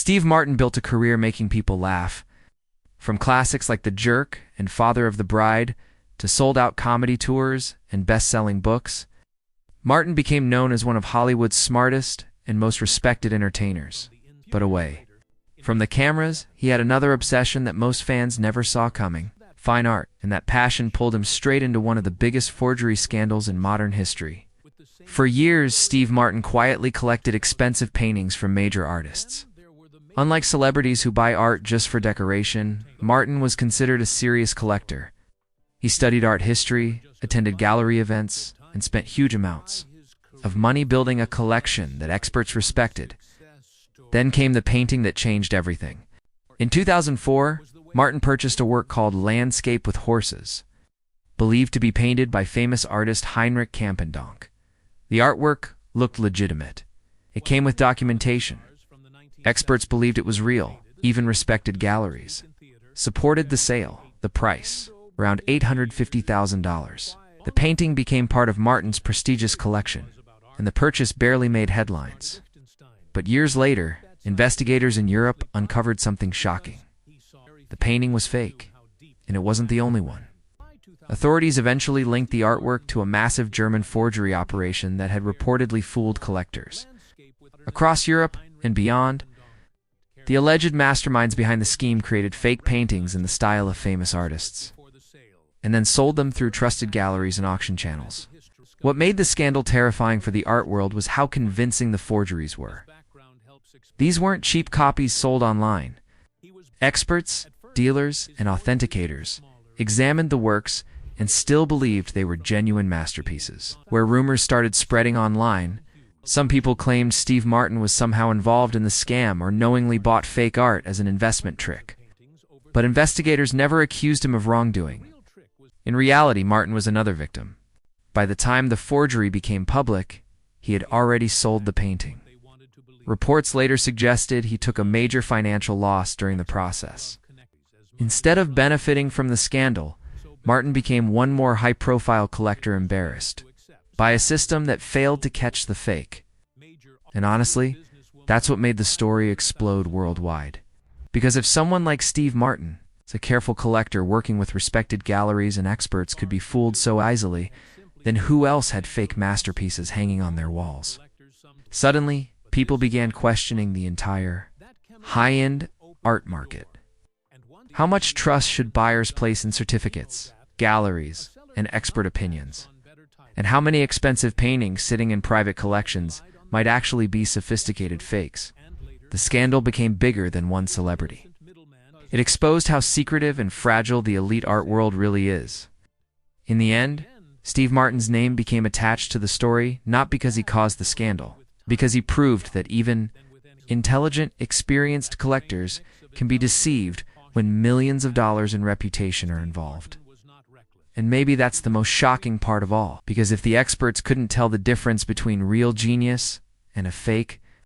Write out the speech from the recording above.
Steve Martin built a career making people laugh. From classics like The Jerk and Father of the Bride to sold-out comedy tours and best-selling books, Martin became known as one of Hollywood's smartest and most respected entertainers. But away from the cameras, he had another obsession that most fans never saw coming: fine art, and that passion pulled him straight into one of the biggest forgery scandals in modern history. For years, Steve Martin quietly collected expensive paintings from major artists. Unlike celebrities who buy art just for decoration, Martin was considered a serious collector. He studied art history, attended gallery events, and spent huge amounts of money building a collection that experts respected. Then came the painting that changed everything. In 2004, Martin purchased a work called Landscape with Horses, believed to be painted by famous artist Heinrich Campendonck. The artwork looked legitimate. It came with documentation. Experts believed it was real, even respected galleries supported the sale. The price, around $850,000. The painting became part of Martin's prestigious collection, and the purchase barely made headlines. But years later, investigators in Europe uncovered something shocking. The painting was fake, and it wasn't the only one. Authorities eventually linked the artwork to a massive German forgery operation that had reportedly fooled collectors. Across Europe and beyond, the alleged masterminds behind the scheme created fake paintings in the style of famous artists, and then sold them through trusted galleries and auction channels. What made the scandal terrifying for the art world was how convincing the forgeries were. These weren't cheap copies sold online. Experts, dealers, and authenticators examined the works and still believed they were genuine masterpieces. Where rumors started spreading online, some people claimed Steve Martin was somehow involved in the scam or knowingly bought fake art as an investment trick. But investigators never accused him of wrongdoing. In reality, Martin was another victim. By the time the forgery became public, he had already sold the painting. Reports later suggested he took a major financial loss during the process. Instead of benefiting from the scandal, Martin became one more high-profile collector embarrassed by a system that failed to catch the fake. And honestly, that's what made the story explode worldwide. Because if someone like Steve Martin, a careful collector working with respected galleries and experts, could be fooled so easily, then who else had fake masterpieces hanging on their walls? Suddenly, people began questioning the entire high-end art market. How much trust should buyers place in certificates, galleries, and expert opinions? And how many expensive paintings sitting in private collections might actually be sophisticated fakes? The scandal became bigger than one celebrity. It exposed how secretive and fragile the elite art world really is. In the end, Steve Martin's name became attached to the story not because he caused the scandal, because he proved that even intelligent, experienced collectors can be deceived when millions of dollars in reputation are involved. And maybe that's the most shocking part of all, because if the experts couldn't tell the difference between real genius and a fake,